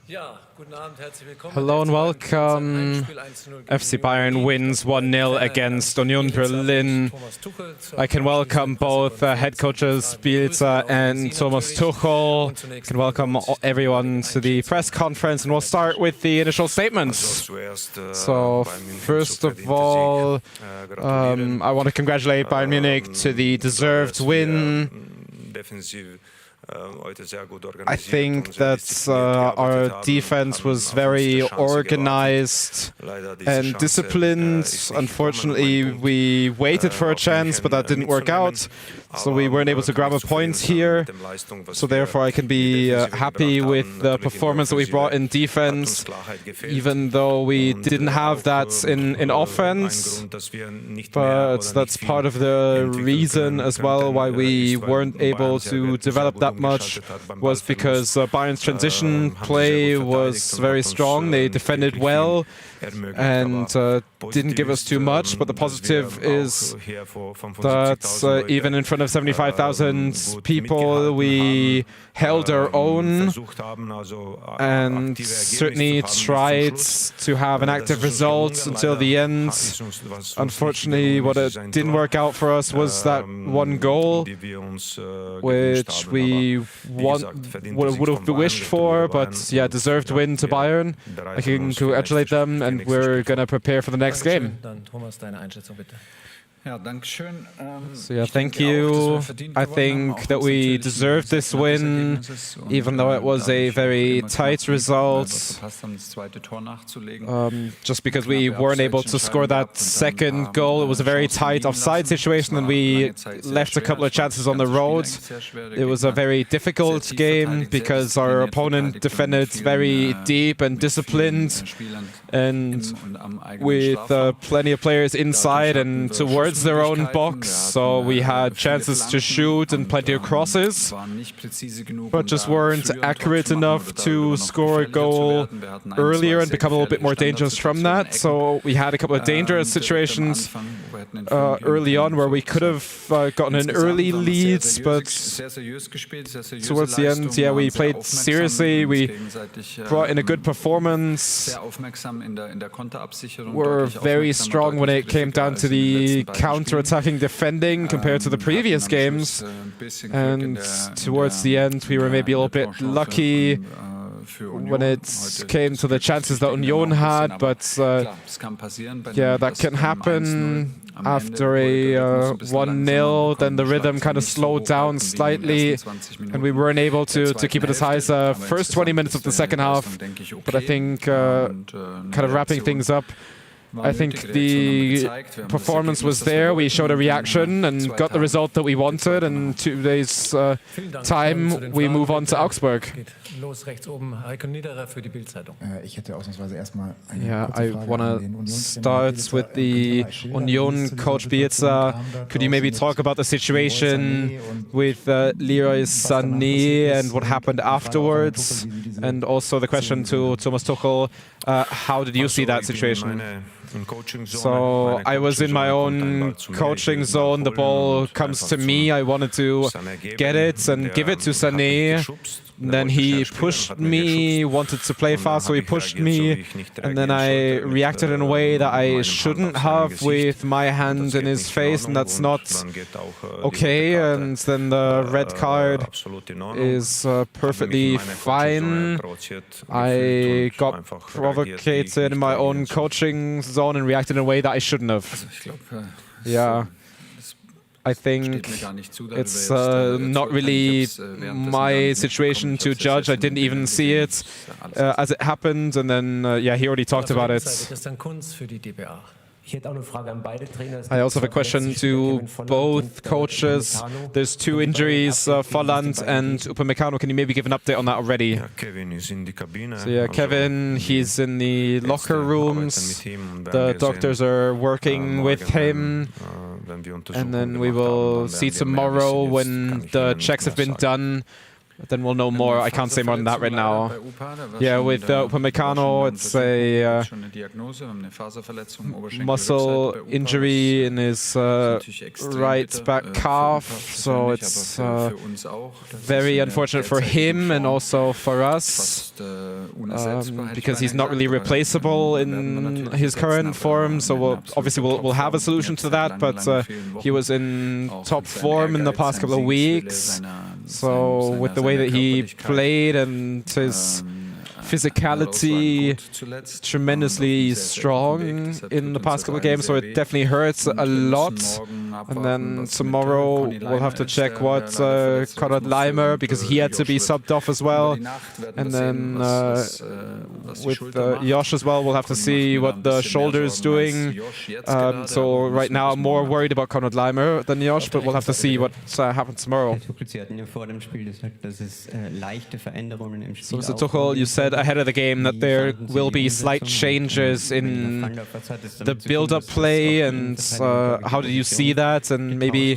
Hello and welcome. FC Bayern wins 1-0 against Union Berlin. I can welcome both head coaches Bielsa and Thomas Tuchel. I can welcome everyone to the press conference, and we'll start with the initial statements. So first of all, I want to congratulate Bayern Munich to the deserved win. I think that our defense was very organized and disciplined. Unfortunately, we waited for a chance, but that didn't work out. So we weren't able to grab a point here. So therefore, I can be happy with the performance that we brought in defense, even though we didn't have that in offense. But that's part of the reason as well why we weren't able to develop that much, was because Bayern's transition play was very strong. They defended well and didn't give us too much. But the positive is that even in front of 75,000 people, we held our own and certainly tried to have an active result until the end. Unfortunately, what didn't work out for us was that one goal, which we would have wished for, but yeah, deserved win to Bayern. I can congratulate them, and we're going to prepare for the next game. So yeah, thank you. I think that we deserved this win, even though it was a very tight result. Just because we weren't able to score that second goal, it was a very tight offside situation, and we left a couple of chances on the road. It was a very difficult game because our opponent defended very deep and disciplined, and with plenty of players inside and towards their own box, so we had chances to shoot and plenty of crosses, but just weren't accurate enough to score a goal earlier and become a little bit more dangerous from that. So we had a couple of dangerous situations early on where we could have gotten an early lead, but towards the end, yeah, we played seriously. We brought in a good performance. We're very strong when it came down to the counter-attacking defending compared to the previous games, and towards the end, we were maybe a little bit lucky when it came to the chances that Union had, but yeah, that can happen after a 1-0. Then the rhythm kind of slowed down slightly, and we weren't able to keep it as high as the first 20 minutes of the second half. But I think kind of wrapping things up, I think the performance was there. We showed a reaction and got the result that we wanted. And 2 days' time, we move on to Augsburg. Yeah, I want to start with the Union coach Bielsa. Could you maybe talk about the situation with Leroy Sané and what happened afterwards? And also the question to Thomas Tuchel, how did you see that situation? So I was in my own coaching zone. The ball comes to me. I wanted to get it and give it to Sané. Then he pushed me, wanted to play fast, so he pushed me, and then I reacted in a way that I shouldn't have, with my hand in his face, and that's not okay. And then the red card is perfectly fine. I got provoked in my own coaching zone and reacted in a way that I shouldn't have. Yeah. I think it's not really my situation to judge. I didn't even see it as it happened, and then, yeah, he already talked about it. I also have a question to both coaches. There's 2 injuries, Volland and Upamecano. Can you maybe give an update on that already? So yeah, Kevin, he's in the locker rooms. The doctors are working with him. And then we will see tomorrow when the checks have been done then we'll know more. I can't say more than that right now. Yeah, with Upamecano, it's a muscle injury in his right back calf, so it's very unfortunate for him and also for us, because he's not really replaceable in his current form. So we'll have a solution to that, but he was in top form in the past couple of weeks. So with the way that he played and his physicality, tremendously strong in the past couple of games, so it definitely hurts a lot. And then tomorrow we'll have to check what Konrad Laimer, because he had to be subbed off as well. And then with Josh as well, we'll have to see what the shoulder is doing. So right now I'm more worried about Konrad Laimer than Josh, but we'll have to see what happens tomorrow. So Mr. Tuchel, you said ahead of the game that there will be slight changes in the build-up play, and how did you see that, and maybe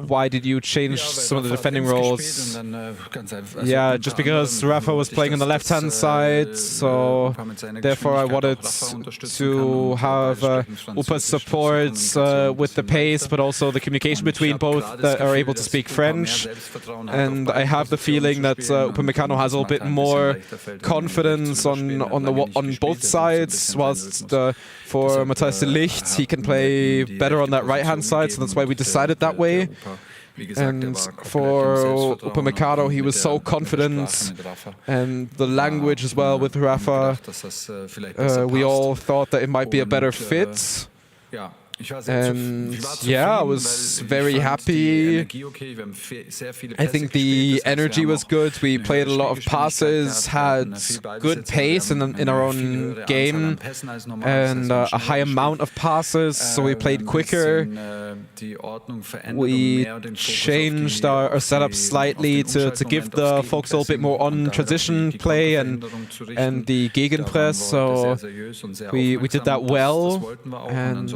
why did you change some of the defending roles? Yeah, just because Rafa was playing on the left-hand side, so therefore I wanted to have Upa's support with the pace, but also the communication between both that are able to speak French. And I have the feeling that Upamecano has a little bit more confidence on both sides, whilst for Matthijs de Ligt, he can play better on that right-hand side, so that's why we decided that way. And for Upamecano, he was so confident, and the language as well with Rafa, we all thought that it might be a better fit. And yeah, I was very happy. I think the energy was good. We played a lot of passes, had good pace in our own game, and a high amount of passes, so we played quicker. We changed our setup slightly to give the folks a little bit more on transition play and the gegenpress, so we did that well, and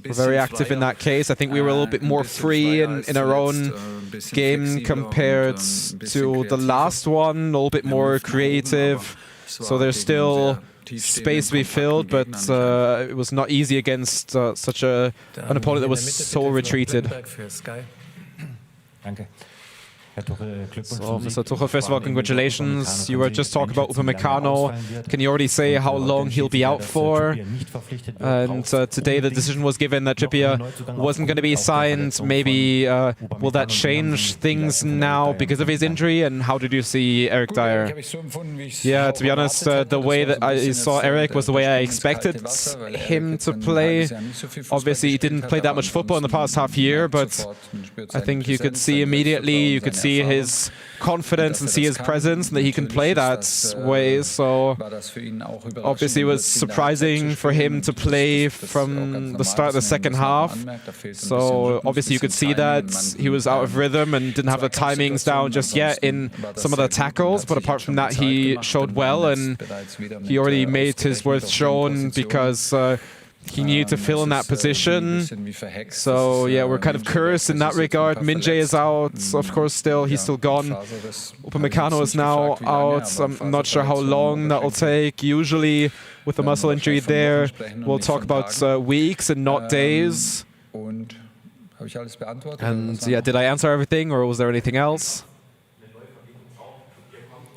we're very active in that case. I think we were a little bit more free in our own game compared to the last one, a little bit more creative. So there's still space to be filled, but it was not easy against such an opponent that was so retreated. So, Mr. Tuchel, first of all, congratulations. You were just talking about Upamecano. Can you already say how long he'll be out for? And today the decision was given that Trippier wasn't going to be signed. Maybe will that change things now because of his injury? And how did you see Eric Dyer? Yeah, to be honest, the way that I saw Eric was the way I expected him to play. Obviously, he didn't play that much football in the past half year, but I think you could see immediately, you could see his confidence and see his presence, and that he can play that way. So obviously it was surprising for him to play from the start of the second half. So obviously you could see that he was out of rhythm and didn't have the timings down just yet in some of the tackles, but apart from that he showed well, and he already made his worth shown because he needed to fill in that position. So yeah, we're kind of cursed in that regard. Min-jae is out, of course, he's still gone. Upamecano is now out. I'm not sure how long that will take. Usually with a muscle injury there, we'll talk about weeks and not days. And yeah, did I answer everything, or was there anything else?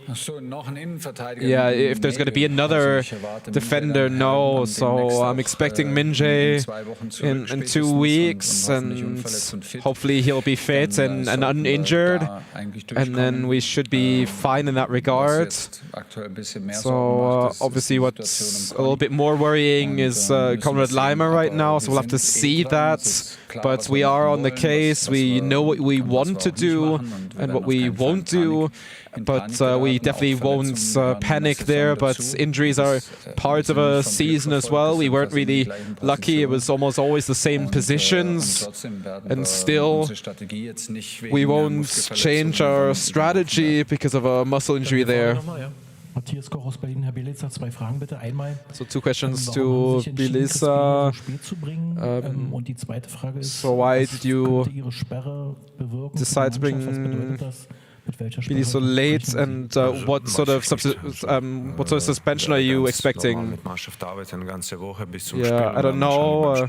Yeah, if there's going to be another defender, no. So I'm expecting Min-jae in 2 weeks, and hopefully he'll be fit and uninjured, and then we should be fine in that regard. So obviously what's a little bit more worrying is Konrad Laimer right now, so we'll have to see that. But we are on the case. We know what we want to do and what we won't do. But we definitely won't panic there. But injuries are part of a season as well. We weren't really lucky. It was almost always the same positions. And still, we won't change our strategy because of a muscle injury there. So 2 questions to Bielisa. So why did you decide to bring really so late, and what sort of suspension are you expecting? Yeah, I don't know.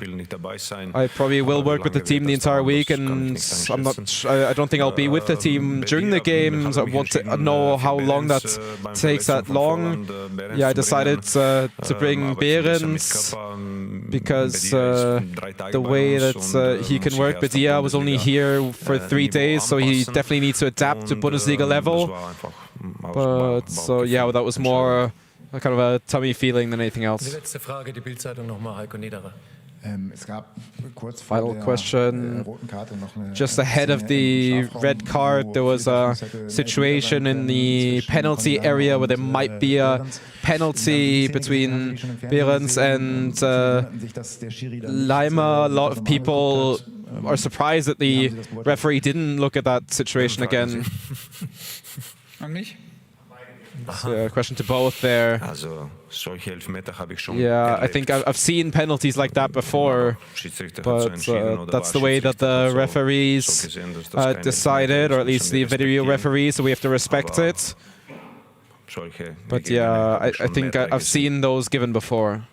I probably will work with the team the entire week, and I don't think I'll be with the team during the games. I want to know how long that takes that long. Yeah, I decided to bring Behrens because the way that he can work. Badia was only here for 3 days, so he definitely needs to adapt to Bundesliga level. But so yeah, well, that was more a kind of a tummy feeling than anything else. Final question. Just ahead of the red card, there was a situation in the penalty area where there might be a penalty between Behrens and Leimer. A lot of people are surprised that the referee didn't look at that situation again. So, a question to both there. Yeah, I think I've seen penalties like that before, but that's the way that the referees decided, or at least the video referee, so we have to respect it. But yeah, I think I've seen those given before.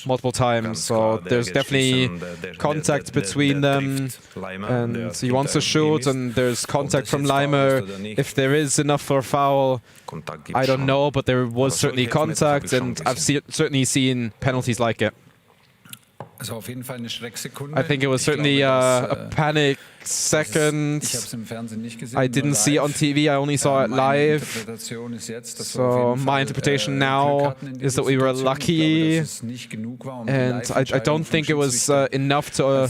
Multiple times, so there's definitely contact between them, and he wants to shoot, and there's contact from Leimer. If there is enough for a foul, I don't know, but there was certainly contact, and I've certainly seen penalties like it. I think it was certainly a panic second. I didn't see it on TV, I only saw it live. So my interpretation now is that we were lucky, and I don't think it was enough to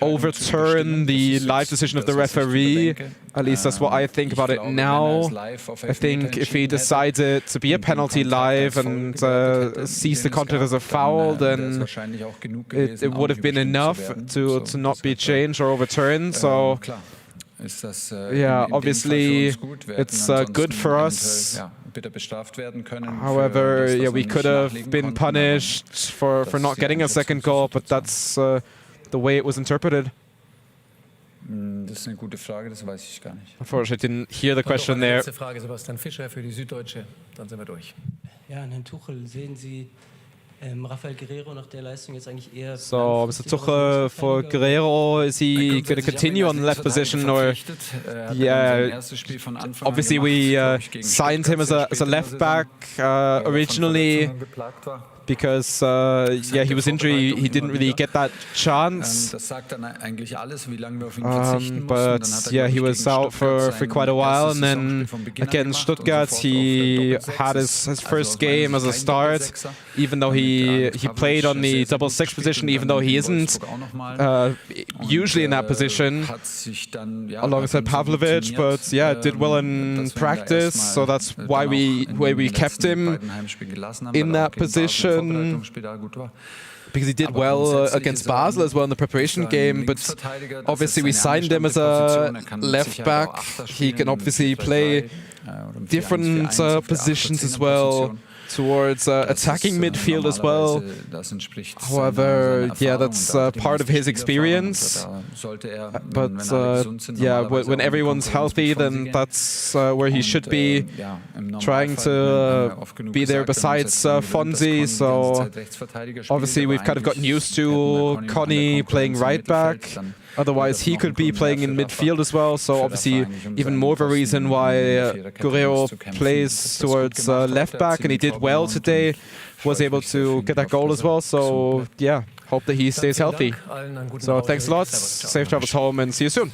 overturn the live decision of the referee. At least that's what I think about it now. I think if he decides it to be a penalty live and sees the contact as a foul, then it would have been enough to not be changed or overturned. So yeah, obviously it's good for us. However, yeah, we could have been punished for not getting a second goal, but that's the way it was interpreted. Unfortunately, I didn't hear the question there. So, Mr. Tuchel, for Guerrero, is he going to continue on the left position, or yeah? Obviously, we signed him as a left back originally, because yeah, he was injured. He didn't really get that chance. But yeah, he was out for quite a while, and then against Stuttgart, he had his first game as a start, even though he played on the double six position, even though he isn't usually in that position alongside Pavlovic. But yeah, did well in practice, so that's why we kept him in that position. Because he did well against Basel as well in the preparation game, but obviously we signed him as a left back. He can obviously play different positions as well, towards attacking midfield as well. However, yeah, that's part of his experience. But yeah, when everyone's healthy, then that's where he should be, trying to be there besides Fonzie. So obviously we've kind of gotten used to Conny playing right back. Otherwise, he could be playing in midfield as well. So obviously, even more of a reason why Guerrero plays towards left back, and he did well today. Was able to get that goal as well. So yeah, hope that he stays healthy. So thanks a lot. Safe travels home, and see you soon.